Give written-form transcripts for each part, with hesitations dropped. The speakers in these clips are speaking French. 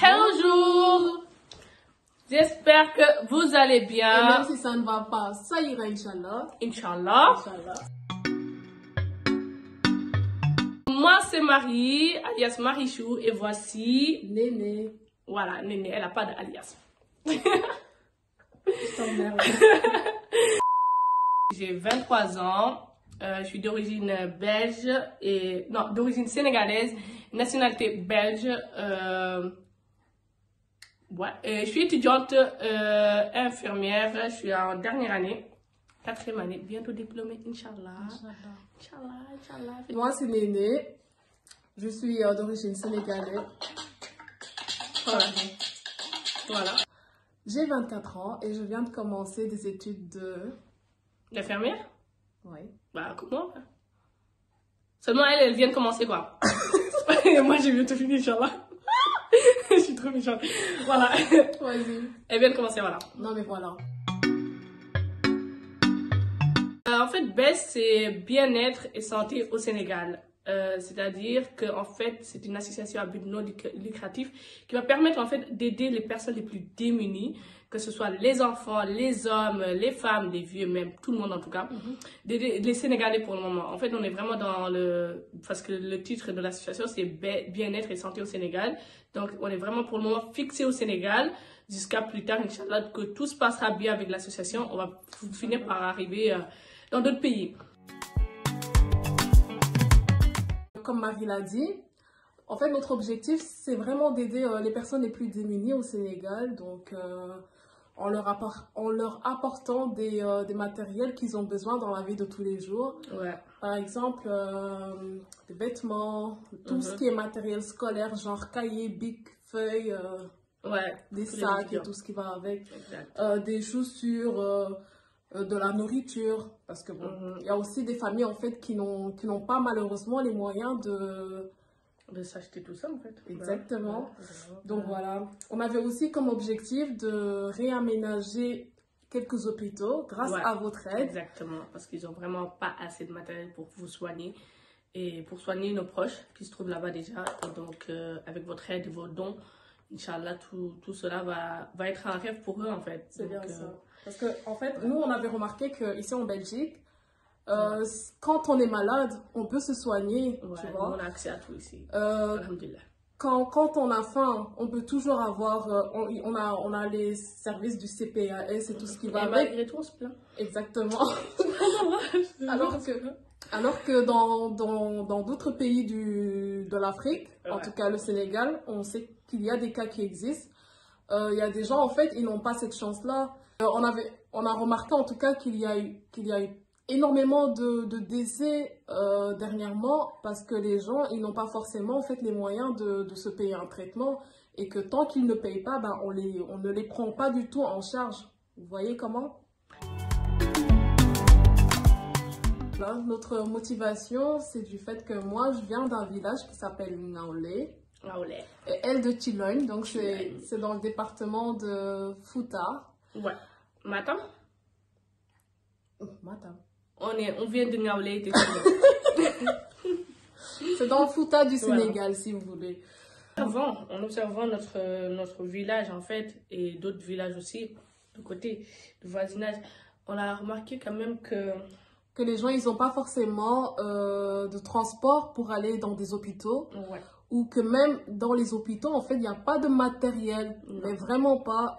Bonjour. J'espère que vous allez bien. Et même si ça ne va pas, ça ira, Inch'Allah. Inch'Allah. Moi, c'est Marie, alias Marichou, et voici Néné. Voilà, Néné, elle n'a pas d'alias. J'ai 23 ans. Je suis d'origine belge et non, d'origine sénégalaise, nationalité belge. Ouais, je suis étudiante infirmière. Je suis en dernière année, 4e année, bientôt diplômée, Inch'Allah. Inch'Allah. Moi, c'est Néné. Je suis d'origine sénégalaise. Voilà. J'ai 24 ans et je viens de commencer des études D'infirmière? Oui. Bah, comment? Seulement elle vient de commencer quoi. Moi, j'ai bientôt fini, Inch'Allah. Je suis trop méchante. Voilà. Vas-y. Elle vient de commencer, voilà. Non, mais voilà. En fait, BES, c'est bien-être et santé au Sénégal. C'est-à-dire que en fait, c'est une association à but non lucratif qui va permettre en fait d'aider les personnes les plus démunies, que ce soit les enfants, les hommes, les femmes, les vieux, même tout le monde en tout cas, d'aider les Sénégalais pour le moment. En fait, on est vraiment dans parce que le titre de l'association c'est bien-être et santé au Sénégal. Donc, on est vraiment pour le moment fixé au Sénégal jusqu'à plus tard, Inch'Allah, que tout se passera bien avec l'association. On va finir par arriver dans d'autres pays. Comme Marie l'a dit, en fait, notre objectif, c'est vraiment d'aider les personnes les plus démunies au Sénégal. Donc, en leur apportant des matériels qu'ils ont besoin dans la vie de tous les jours. Ouais. Par exemple, des vêtements, tout ce qui est matériel scolaire, genre cahiers, bic, feuilles, des sacs et tout ce qui va avec. Des chaussures, de la nourriture. Parce que bon, il y a aussi des familles en fait qui n'ont pas malheureusement les moyens de s'acheter tout ça en fait. Exactement. Donc voilà. On avait aussi comme objectif de réaménager quelques hôpitaux grâce à votre aide. Exactement, parce qu'ils n'ont vraiment pas assez de matériel pour vous soigner et pour soigner nos proches qui se trouvent là-bas déjà. Et donc avec votre aide et vos dons, Inch'Allah, tout cela va être un rêve pour eux en fait. C'est bien ça. Parce que en fait, nous on avait remarqué qu'ici en Belgique, quand on est malade, on peut se soigner, tu vois. On a accès à tout ici. Alhamdulillah. Quand on a faim, on peut toujours avoir, on a les services du CPAS et tout ce qui va avec. Malgré tout, on se plaint. Exactement. alors que dans d'autres pays de l'Afrique, en tout cas le Sénégal, on sait qu'il y a des cas qui existent. Il y a des gens, en fait, ils n'ont pas cette chance-là. On a remarqué en tout cas qu'il y a eu énormément de décès dernièrement parce que les gens, ils n'ont pas forcément en fait les moyens de se payer un traitement et que tant qu'ils ne payent pas, ben, on ne les prend pas du tout en charge. Vous voyez comment? Là, notre motivation, c'est du fait que moi, je viens d'un village qui s'appelle Ngaoulé. Et elle de Chilogne, donc c'est dans le département de Fouta. Ouais. Matam? Matam. On vient de Ngaoulé. C'est dans le Fouta du Sénégal, si vous voulez. En observant notre village, en fait, et d'autres villages aussi, de côté du voisinage, on a remarqué quand même que les gens, ils n'ont pas forcément de transport pour aller dans des hôpitaux. Ouais. Ou que même dans les hôpitaux, en fait, il n'y a pas de matériel. Mais vraiment pas.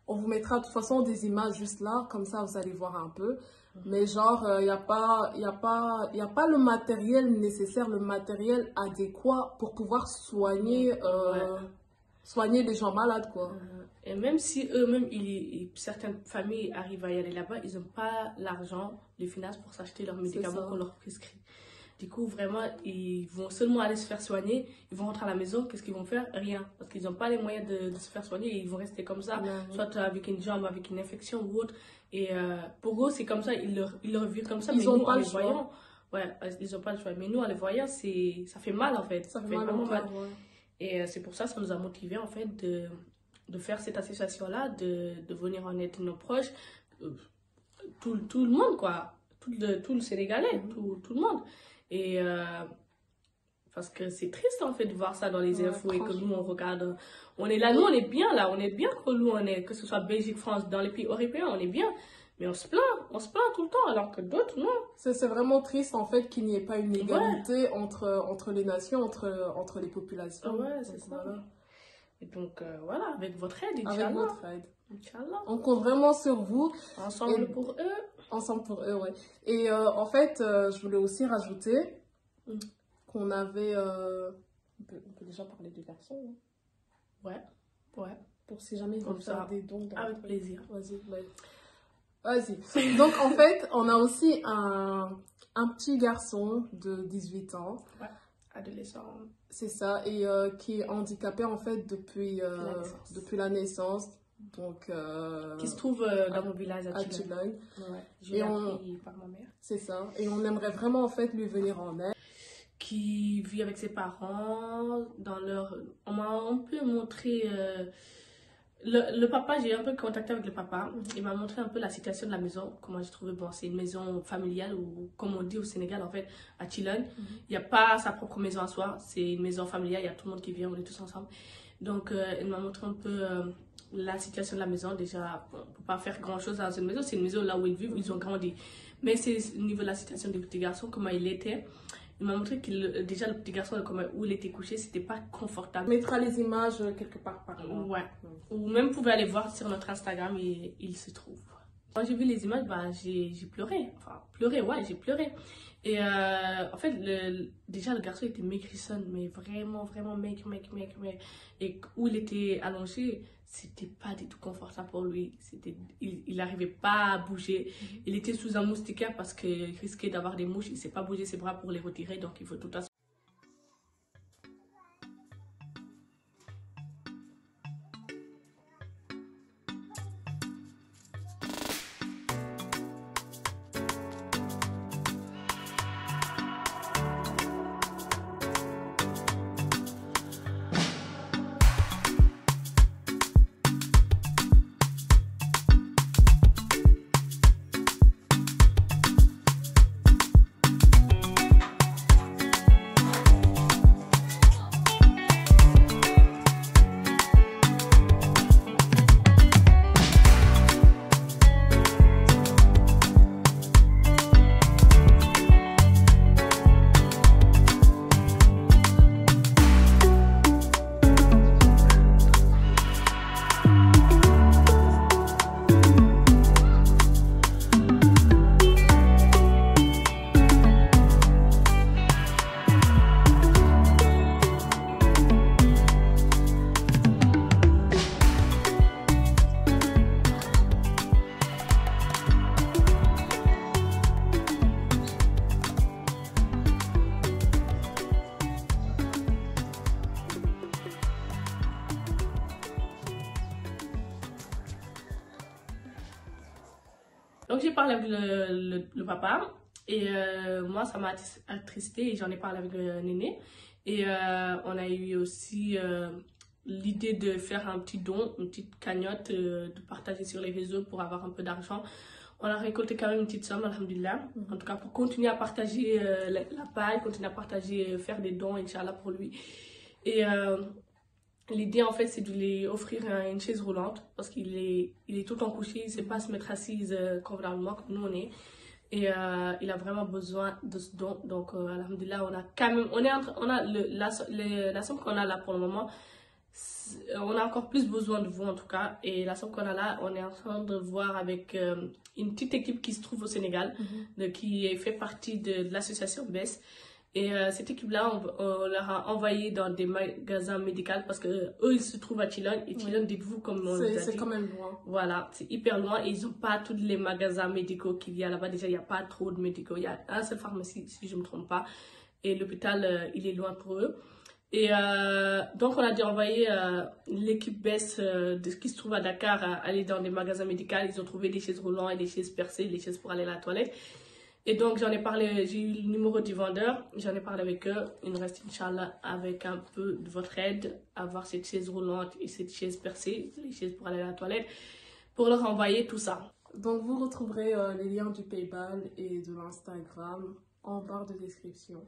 On vous mettra de toute façon des images juste là, comme ça vous allez voir un peu. Mais genre, il n'y a pas le matériel nécessaire, le matériel adéquat pour pouvoir soigner les gens malades, quoi. Et même si eux-mêmes, certaines familles arrivent à y aller là-bas, ils n'ont pas l'argent, les finances pour s'acheter leurs médicaments qu'on leur prescrit. Du coup, vraiment, ils vont seulement aller se faire soigner. Ils vont rentrer à la maison. Qu'est-ce qu'ils vont faire? Rien. Parce qu'ils n'ont pas les moyens de se faire soigner. Et ils vont rester comme ça. Soit avec une jambe, avec une infection ou autre. Et pour eux, c'est comme ça. Ils leur vivent comme ça. Ils n'ont pas le choix. Ouais, ils n'ont pas le choix. Mais nous, en les voyant, ça fait mal, en fait. Ça fait vraiment mal. Ouais. Et c'est pour ça ça nous a motivés, en fait, de faire cette association-là, de venir en aide nos proches. Tout le monde, quoi. Tout le Sénégalais. Tout le monde. Et Parce que c'est triste en fait de voir ça dans les Ouais, infos et que nous franchement. on regarde. On est là, nous on est bien là, on est bien que nous on est, que ce soit Belgique, France, dans les pays européens, on est bien. Mais on se plaint tout le temps alors que d'autres non. C'est vraiment triste en fait qu'il n'y ait pas une égalité entre les nations, entre les populations. Ouais, c'est Donc, ça. voilà. Et donc voilà, avec votre aide, Avec Inch'Allah. votre aide. Inch'Allah. On compte vraiment sur vous. Ensemble Et- pour eux. Ensemble pour eux, ouais. Et en fait, je voulais aussi rajouter Mm. qu'on avait... on peut déjà parler du garçon, hein, Ouais, pour si jamais ils Comme veulent ça, faire des dons. avec plaisir. Vas-y, vas-y. Donc, en fait, on a aussi un petit garçon de 18 ans. Adolescent. C'est ça, et qui est handicapé en fait depuis la naissance. Donc, Qui se trouve dans mon village à à Chile. Tulogne. Ouais, je Et l'ai on- appris par ma mère. C'est ça. Et on aimerait vraiment en fait lui venir en aide. Qui vit avec ses parents dans leur... On m'a un peu montré... Le papa, j'ai un peu contacté avec le papa. Il m'a montré un peu la situation de la maison. Comment j'ai trouvé, bon, c'est une maison familiale ou comme on dit au Sénégal, en fait, à Chilone. Il n'y a pas sa propre maison à soi. C'est une maison familiale, il y a tout le monde qui vient, on est tous ensemble. Donc, il m'a montré un peu la situation de la maison. Déjà, on ne peut pas faire grand-chose dans une maison. C'est une maison là où ils vivent, ils ont grandi. Mais c'est au niveau de la situation des petits garçons, comment il était. Il m'a montré que déjà le petit garçon, où il était couché, c'était pas confortable. On mettra les images quelque part par là. Ouais. Ou même vous pouvez aller voir sur notre Instagram et il se trouve. Quand j'ai vu les images, bah, j'ai pleuré. Enfin, pleuré, ouais, j'ai pleuré. Et en fait, déjà le garçon était maigrissonne, mais vraiment, vraiment maigre. Et où il était allongé, c'était pas du tout confortable pour lui. Il n'arrivait pas à bouger. Il était sous un moustiquaire parce qu'il risquait d'avoir des mouches. Il ne sait pas bouger ses bras pour les retirer, donc il faut tout à fait. Donc j'ai parlé avec le papa et moi ça m'a attristé et j'en ai parlé avec le néné. Et on a eu aussi l'idée de faire un petit don, une petite cagnotte, de partager sur les réseaux pour avoir un peu d'argent. On a récolté quand même une petite somme, alhamdoulilah. En tout cas pour continuer à partager la paille, continuer à partager, faire des dons, Inch'Allah, pour lui. Et l'idée en fait c'est de lui offrir une chaise roulante parce qu'il est tout le temps couché, il ne sait pas se mettre assise convenablement comme nous on est. Et il a vraiment besoin de ce don. Donc alhamdoulilah, on a quand même, la somme qu'on a là pour le moment, on a encore plus besoin de vous en tout cas. Et la somme qu'on a là, on est en train de voir avec une petite équipe qui se trouve au Sénégal, qui fait partie de l'association BES. Et cette équipe-là, on leur a envoyé dans des magasins médicaux parce que eux ils se trouvent à Chilone. Et Chilone, dites-vous, comme on l'a dit, c'est quand même loin. Voilà, c'est hyper loin et ils n'ont pas tous les magasins médicaux qu'il y a là-bas. Déjà, il n'y a pas trop de médicaux. Il y a un seul pharmacie, si je ne me trompe pas. Et l'hôpital, il est loin pour eux. Et donc, on a dû envoyer l'équipe BES qui se trouve à Dakar aller dans des magasins médicaux. Ils ont trouvé des chaises roulantes et des chaises percées, des chaises pour aller à la toilette. Et donc, j'en ai parlé, j'ai eu le numéro du vendeur, j'en ai parlé avec eux. Il nous reste, Inch'Allah, avec un peu de votre aide, avoir cette chaise roulante et cette chaise percée, les chaises pour aller à la toilette, pour leur envoyer tout ça. Donc, vous retrouverez les liens du PayPal et de l'Instagram en barre de description.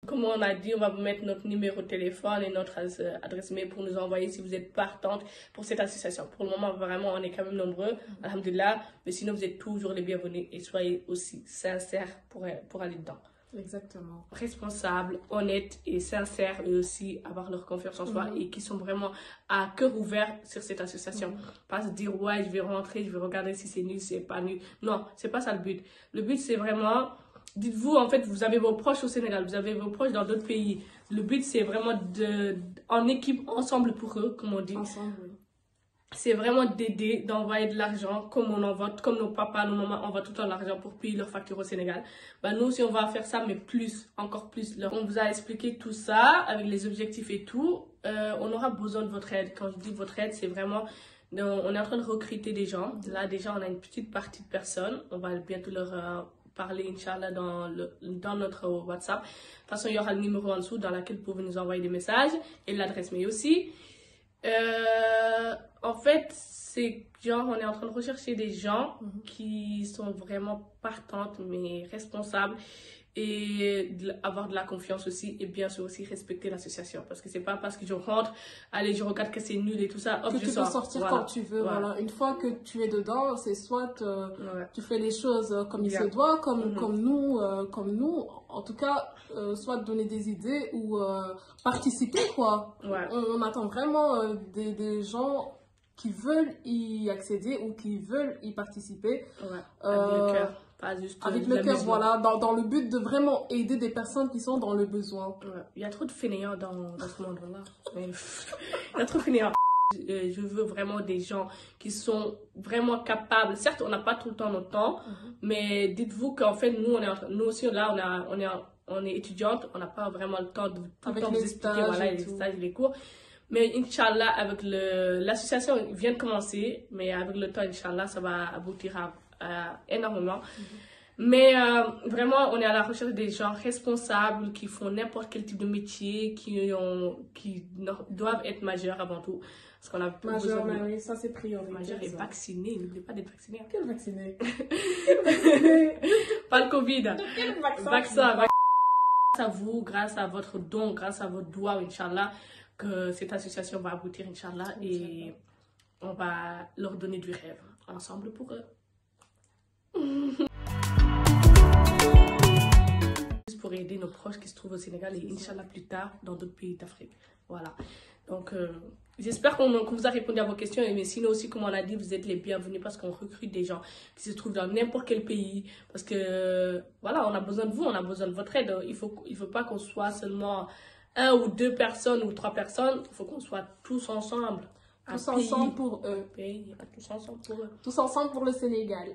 Comme on a dit, on va vous mettre notre numéro de téléphone et notre adresse mail pour nous envoyer si vous êtes partante pour cette association. Pour le moment, vraiment, on est quand même nombreux, alhamdoulilah. Mais sinon, vous êtes toujours les bienvenus et soyez aussi sincères pour aller dedans. Exactement. Responsables, honnêtes et sincères, et aussi avoir leur confiance en soi et qui sont vraiment à cœur ouvert sur cette association. Pas se dire, ouais, je vais rentrer, je vais regarder si c'est nul, si c'est pas nul. Non, c'est pas ça le but. Le but, c'est vraiment... Dites-vous, en fait, vous avez vos proches au Sénégal, vous avez vos proches dans d'autres pays. Le but, c'est vraiment en équipe, ensemble pour eux, comme on dit. Ensemble, oui. C'est vraiment d'aider, d'envoyer de l'argent, comme on envoie, comme nos papas, nos mamans envoient tout le temps l'argent pour payer leurs factures au Sénégal. Ben, nous aussi, on va faire ça, mais plus, encore plus. On vous a expliqué tout ça, avec les objectifs et tout. On aura besoin de votre aide. Quand je dis votre aide, c'est vraiment... On est en train de recruter des gens. Là, déjà, on a une petite partie de personnes. On va bientôt leur... parler, Inch'Allah, dans notre WhatsApp. De toute façon, il y aura le numéro en dessous dans lequel vous pouvez nous envoyer des messages et l'adresse mail aussi. En fait, c'est genre, on est en train de rechercher des gens qui sont vraiment partantes, mais responsables et avoir de la confiance aussi et bien sûr aussi respecter l'association parce que c'est pas parce que je rentre, allez, je regarde que c'est nul et tout ça, hop, que tu peux sortir voilà. quand tu veux. Voilà. Une fois que tu es dedans, c'est soit tu fais les choses comme il se doit, comme nous, en tout cas, soit donner des idées ou participer, quoi. On attend vraiment des gens qui veulent y accéder ou qui veulent y participer. Avec le cœur. Pas juste avec le cœur, voilà, dans le but de vraiment aider des personnes qui sont dans le besoin. Il y a trop de fainéants dans ce monde-là. Il y a trop de fainéants. Je veux vraiment des gens qui sont vraiment capables. Certes, on n'a pas tout le temps notre temps, mais dites-vous qu'en fait, nous aussi, là, on est étudiante, on n'a pas vraiment le temps de tout le temps vous expliquer voilà, les stages et les cours. Mais Inch'Allah, avec l'association vient de commencer, mais avec le temps, Inch'Allah, ça va aboutir à énormément. Mais vraiment, on est à la recherche des gens responsables qui font n'importe quel type de métier, qui doivent être majeurs avant tout. Parce qu'on a majeur, oui, ça c'est prioritaire. Majeur et vacciné, n'oubliez pas d'être vacciné. Quel vacciné? Pas le Covid. Quel vaccin? Grâce à vous, grâce à votre don, grâce à votre doigt, Inch'Allah, que cette association va aboutir, Inch'Allah, et on va leur donner du rêve ensemble pour eux. Juste pour aider nos proches qui se trouvent au Sénégal et Inch'Allah plus tard dans d'autres pays d'Afrique. Voilà. Donc, j'espère qu'on vous a répondu à vos questions. Mais sinon aussi, comme on a dit, vous êtes les bienvenus parce qu'on recrute des gens qui se trouvent dans n'importe quel pays. Parce que, voilà, on a besoin de vous, on a besoin de votre aide. Il faut pas qu'on soit seulement 1 ou 2 personnes ou 3 personnes. Il faut qu'on soit tous ensemble. Tous ensemble pour eux. Tous ensemble pour eux. Tous ensemble pour le Sénégal.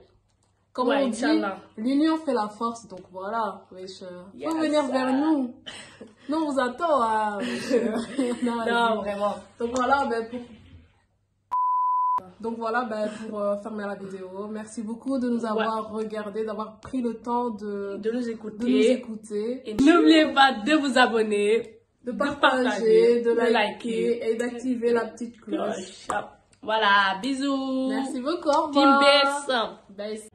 Comme on dit, l'union fait la force, donc voilà, faut venir vers nous. Nous, on vous attend, hein, non, vraiment. Donc voilà, pour fermer la vidéo, merci beaucoup de nous avoir regardé, d'avoir pris le temps de nous écouter. Et n'oubliez pas de vous abonner, de partager, de liker et d'activer la petite cloche. Voilà, bisous. Merci beaucoup, au revoir. Team Bess.